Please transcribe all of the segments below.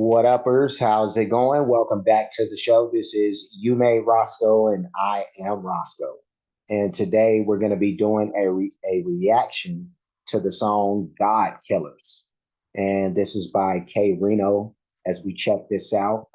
What uppers? How's it going? Welcome back to the show. This is You May Roscoe, and I am Roscoe. And today we're going to be doing a reaction to the song God Killers. And this is by K-Rino. As we check this out,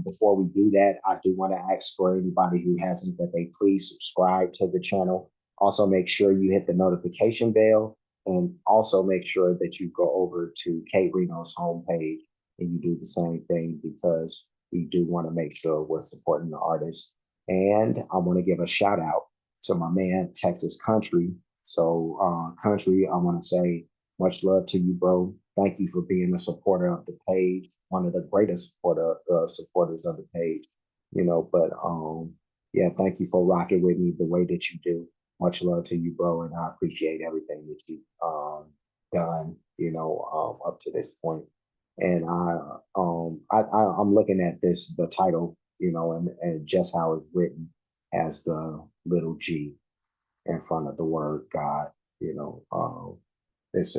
before we do that, I do want to ask for anybody who hasn't that they please subscribe to the channel. Also, make sure you hit the notification bell and also make sure that you go over to K-Rino's homepage and you do the same thing because we do want to make sure we're supporting the artist. And I want to give a shout out to my man Texas Country. So, Country, I want to say much love to you, bro. Thank you for being a supporter of the page, one of the greatest supporters of the page. Yeah, thank you for rocking with me the way that you do. Much love to you, bro, and I appreciate everything that you've done. Up to this point. And I'm looking at the title, and just how it's written as the little G in front of the word God. You know, it's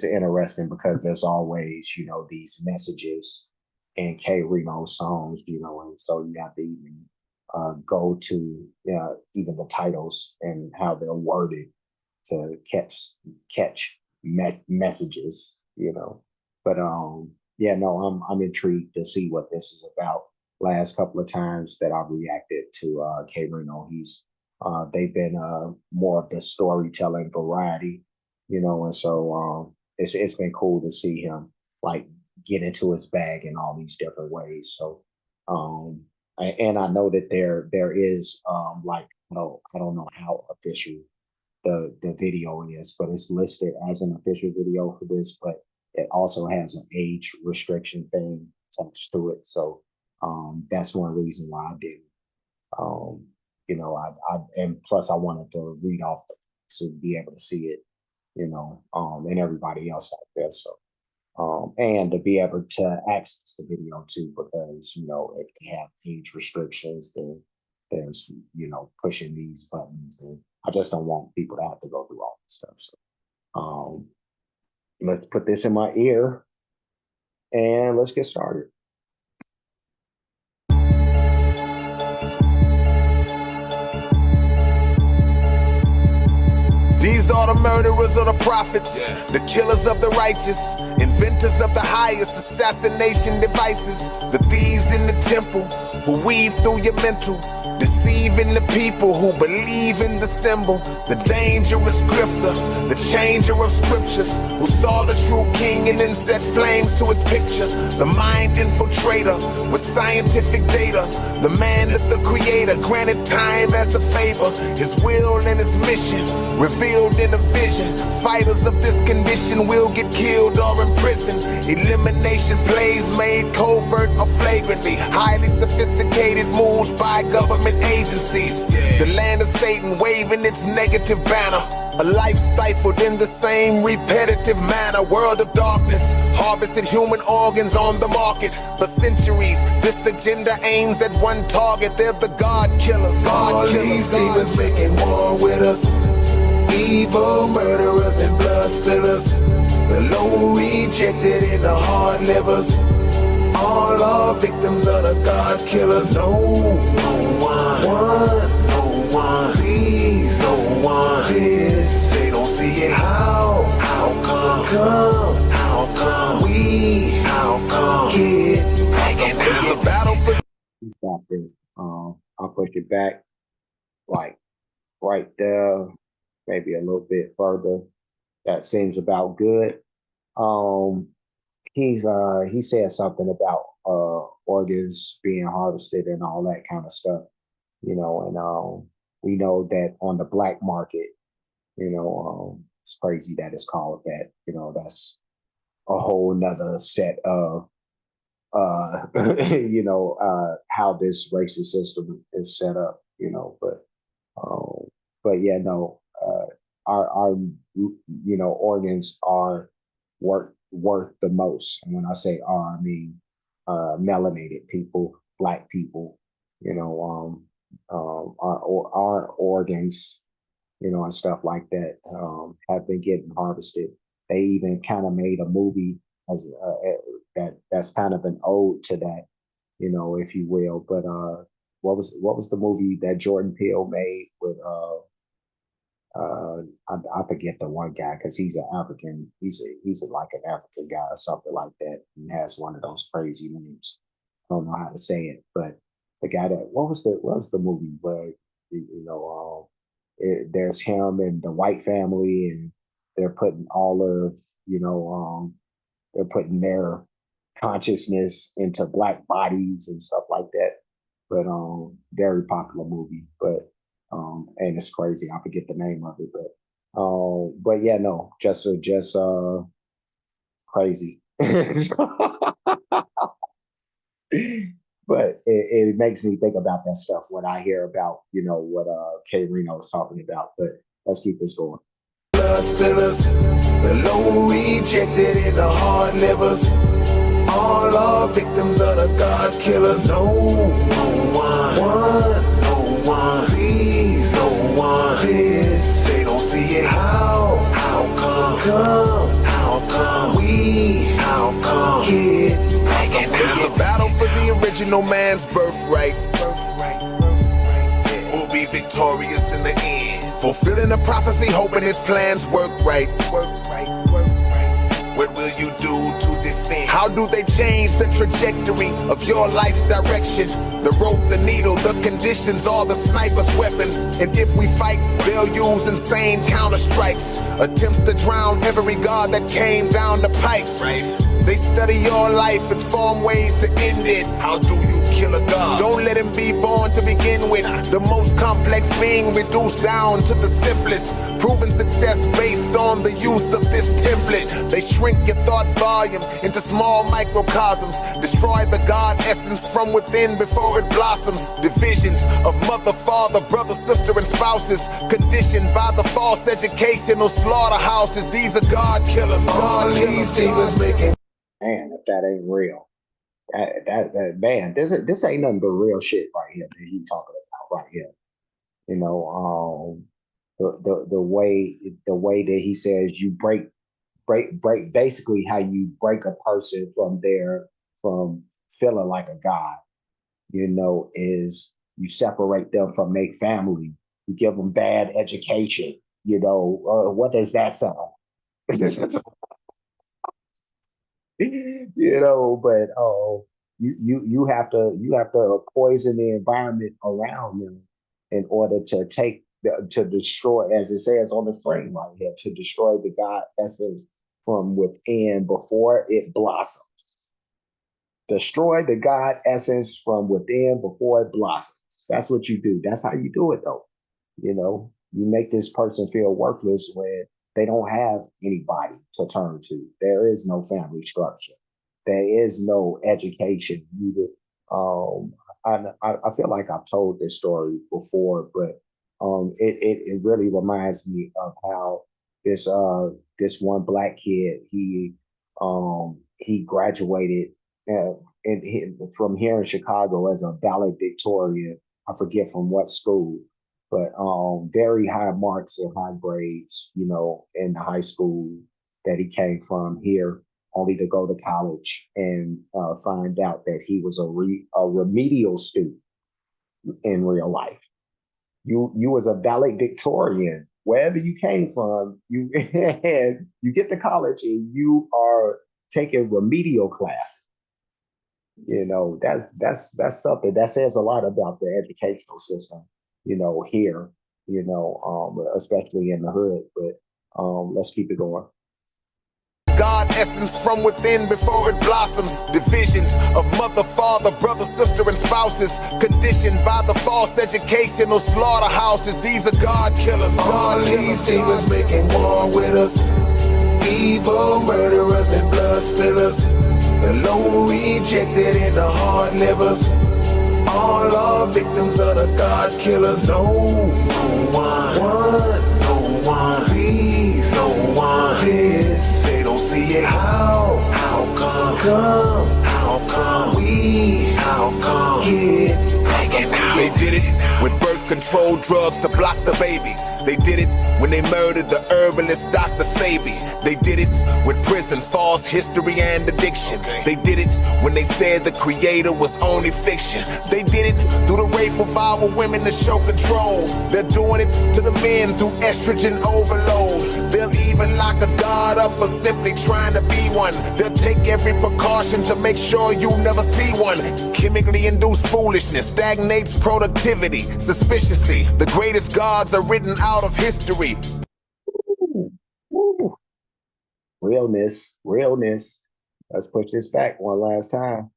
interesting because there's always these messages in K-Rino songs, and so you have to even go to even the titles and how they're worded to catch messages, But yeah, no, I'm intrigued to see what this is about. Last couple of times that I've reacted to K-Rino, they've been more of the storytelling variety, and so it's been cool to see him like get into his bag in all these different ways. So and I know that there is like I don't know how official the video is, but it's listed as an official video for this, but it also has an age restriction thing attached to it. So that's one reason why I didn't. Um, and plus I wanted to read off to be able to see it, and everybody else out there. So and to be able to access the video too, because if they have age restrictions, then there's pushing these buttons, and I just don't want people to have to go through all this stuff. So let's put this in my ear and let's get started. These are the murderers of the prophets, the killers of the righteous, inventors of the highest assassination devices, the thieves in the temple who weave through your mental, deceiving the people who believe in the symbol, the dangerous grifter, the changer of scriptures, who saw the true king and then set flames to his picture, the mind infiltrator with scientific data, the man that the creator granted time as a favor, his will and his mission revealed in a vision. Fighters of this condition will get killed or imprisoned. Elimination plays made covert or flagrantly. Highly sophisticated moves by government agencies. The land of Satan waving its negative banner. A life stifled in the same repetitive manner. World of darkness, harvested human organs on the market. For centuries, this agenda aims at one target. They're the God killers. God killers. These demons making war with us. Evil murderers and blood spillers. The low rejected and the hard livers. All are victims of the God killers. No one sees, no one is. They don't see it. How come we get taken out? The battle for I'll push it back like right there, maybe a little bit further. That seems about good. He said something about organs being harvested and all that kind of stuff, and we know that on the black market, it's crazy that it's called that. That's a whole nother set of how this racist system is set up, but yeah, no, our organs are worth the most. And when I say "are," I mean melanated people, black people. Our organs, and stuff like that, have been getting harvested. They even kind of made a movie as that's kind of an ode to that, if you will. But what was the movie that Jordan Peele made with I forget the one guy because he's an African. He's like an African guy or something like that, and has one of those crazy names. I don't know how to say it, but the guy that what was the movie where there's him and the white family, and they're putting all of they're putting their consciousness into black bodies and stuff like that. But very popular movie, but and it's crazy. I forget the name of it, but yeah, no, just crazy. But it makes me think about that stuff when I hear about what K-Rino is talking about. But let's keep this going. Blood spillers, the low rejected and the hard livers. All are victims of the God killers. No one, please, no one. This, they don't see it. How come we, get taken out? It's a battle for the original man's birthright. We'll be victorious in the end. Fulfilling the prophecy, hoping his plans work right. What will you do to defend? How do they change the trajectory of your life's direction? The rope, the needle, the conditions, all the sniper's weapon. And if we fight, they'll use insane counter strikes. Attempts to drown every god that came down the pike. Right. They study your life and form ways to end it. How do you kill a god? Don't let him be born to begin with. The most complex being reduced down to the simplest. Proven success based on the use of this template. They shrink your thought volume into small microcosms. Destroy the God essence from within before it blossoms. Divisions of mother, father, brother, sister, and spouses. Conditioned by the false educational slaughterhouses. These are God killers. God killers. Demons making. Man, if that ain't real. That man, this ain't nothing but real shit right here that he talking about right here. The way that he says you break basically how you break a person from feeling like a god, is you separate them from their family, you give them bad education, what does that sound? But you have to poison the environment around them in order to destroy, as it says on the screen right here, to destroy the God essence from within before it blossoms. Destroy the God essence from within before it blossoms. That's what you do. That's how you do it, though. You make this person feel worthless when they don't have anybody to turn to. There is no family structure. There is no education. I feel like I've told this story before, but it really reminds me of how this one black kid he graduated from here in Chicago as a valedictorian. I forget from what school, but very high marks and high grades, in the high school that he came from here, only to go to college and find out that he was a remedial student in real life. You was a valedictorian wherever you came from. You and you get to college and you are taking remedial classes. That's something that says a lot about the educational system. Here, especially in the hood. But let's keep it going. God essence from within before it blossoms. Divisions of mother, father, brother, sister, and spouses. Conditioned by the false educational slaughterhouses. These are God killers. God killers. Demons making war with us. Evil murderers and blood spillers. The low rejected and the hard livers. All are victims of the God killers. No one, please, no one. This, they don't see it. How come we, get taken out? They did it with birth controlled drugs to block the babies. They did it when they murdered the herbalist Dr. Sabi. They did it with prison, false history, and addiction. They did it when they said the creator was only fiction. They did it through the rape of our women to show control. They're doing it to the men through estrogen overload. They'll even lock a god up for simply trying to be one. They'll take every precaution to make sure you never see one. Chemically induced foolishness stagnates productivity. Suspiciously, the greatest gods are written out of history. Ooh, ooh. Realness, realness. Let's push this back one last time.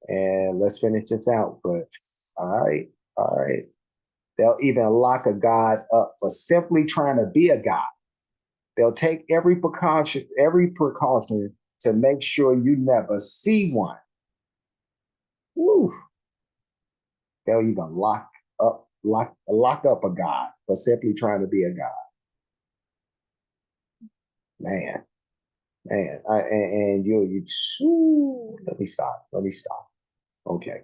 And let's finish this out. But all right, all right. They'll even lock a god up for simply trying to be a god. They'll take every precaution to make sure you never see one. Woo. They'll even lock up a god for simply trying to be a god. Man, and you let me stop. Okay.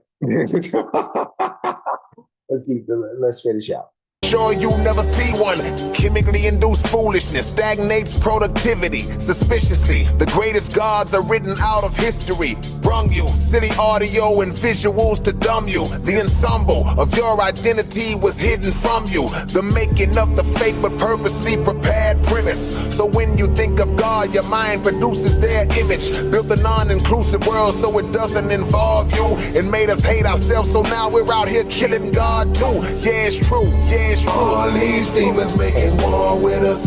Let's finish out. Sure you never see one. Chemically induced foolishness stagnates productivity. Suspiciously, the greatest gods are written out of history. Brung you silly audio and visuals to dumb you. The ensemble of your identity was hidden from you. The making of the fake but purposely prepared premise. So when you think of God, your mind produces their image. Built a non-inclusive world so it doesn't involve you. It made us hate ourselves, so now we're out here killing God too. Yeah, it's true. Yeah, it's true. All these demons making war with us.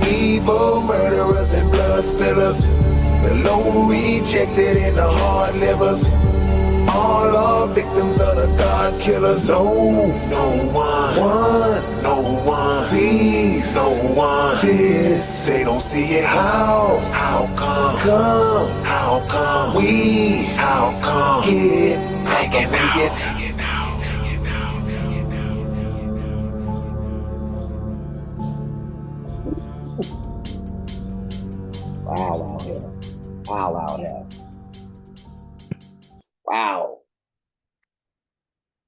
Evil murderers and blood spillers. The low rejected and the hard livers. All are victims of the God killers. No one sees, no one this. They don't see it. How come? How come we? How come get taken out? Wow out here. Wow out here. Wow.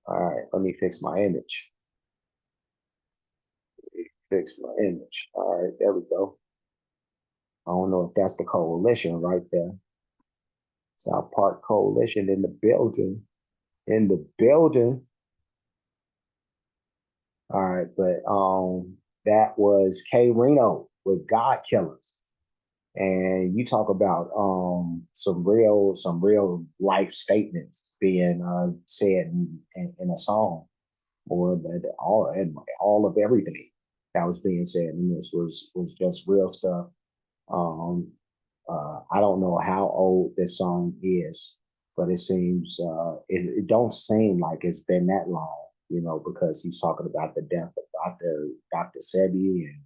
All right, let me fix my image. All right, there we go. I don't know if that's the coalition right there. South Park Coalition in the building. All right, but that was K-Rino with God Killers. And you talk about some real life statements being said in a song, or that all of everything that was being said in this was just real stuff. I don't know how old this song is, but it seems it don't seem like it's been that long, because he's talking about the death of Dr. Sebi and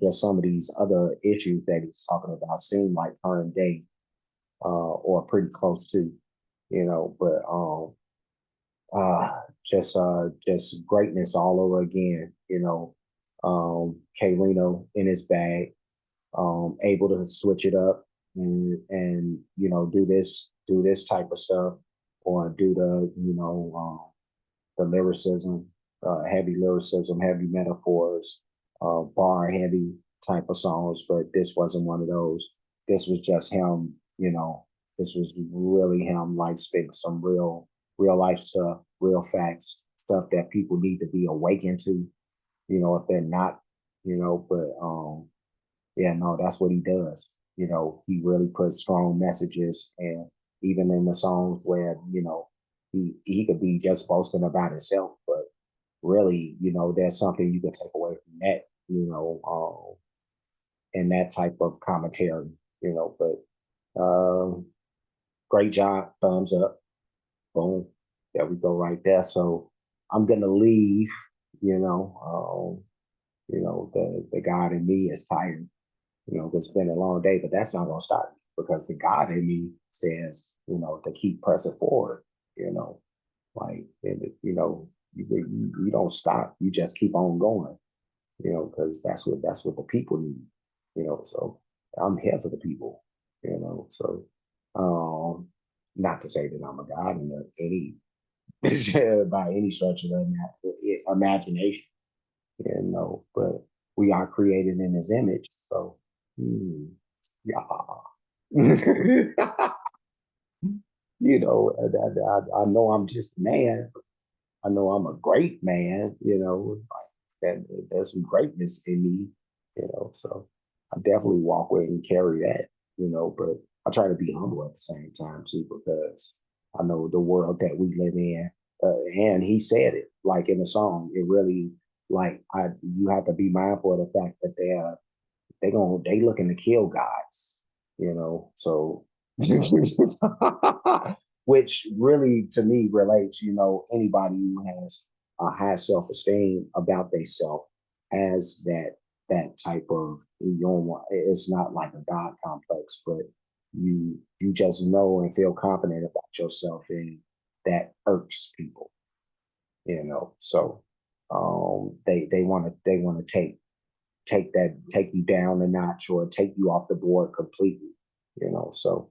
just some of these other issues that he's talking about seem like current day or pretty close to, but just greatness all over again, K-Rino in his bag, able to switch it up and do this type of stuff, or do the lyricism, heavy lyricism, heavy metaphors, bar heavy type of songs, but this wasn't one of those. This was just him, this was really him like spitting some real life stuff, real facts, stuff that people need to be awakened to, if they're not, but yeah, no, that's what he does. He really puts strong messages, and even in the songs where, he could be just boasting about himself, but really, there's something you can take away from that, and that type of commentary, but great job, thumbs up, boom, there we go right there. So I'm gonna leave, the God in me is tired, because it's been a long day, but that's not gonna stop me, because the God in me says, to keep pressing forward, like, you don't stop, you just keep on going, because that's what the people need, so I'm here for the people, so not to say that I'm a God in any by any stretch of imagination, but we are created in his image. So, yeah. I know I'm just a man. I know I'm a great man, like there's some greatness in me, so I definitely walk with and carry that, but I try to be humble at the same time too, because I know the world that we live in, and he said it like in the song, it really like you have to be mindful of the fact that they looking to kill guys, so which really to me relates, anybody who has a high self-esteem about themselves has that type of you don't want it's not like a God complex, but you just know and feel confident about yourself and that irks people, so they want to take you down a notch or take you off the board completely, so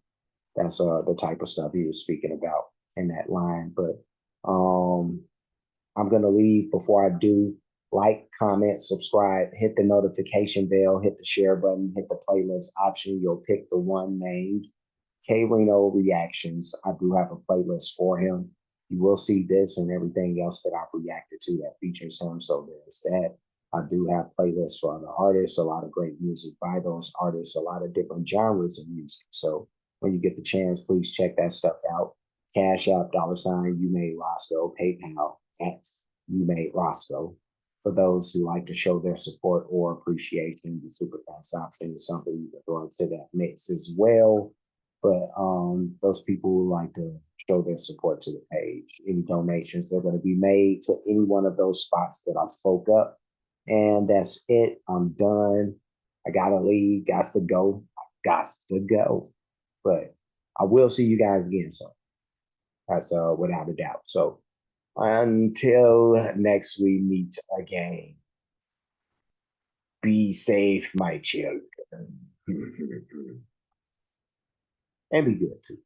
that's the type of stuff he was speaking about in that line. But I'm gonna leave before I do. Like, comment, subscribe, hit the notification bell, hit the share button, hit the playlist option. You'll pick the one named K-Rino Reactions. I do have a playlist for him. You will see this and everything else that I've reacted to that features him. So there's that. I do have playlists for other artists, a lot of great music by those artists, a lot of different genres of music. So when you get the chance, please check that stuff out. Cash App, $ you made Roscoe, PayPal at you made Roscoe. For those who like to show their support or appreciation, the super thanks option is something you can throw into that mix as well. But those people who like to show their support to the page, any donations, they're going to be made to any one of those spots that I spoke up. And that's it. I'm done. I gotta leave. Got to go. Got to go. But I will see you guys again. So that's without a doubt. So until next we meet again, be safe, my children. And be good too.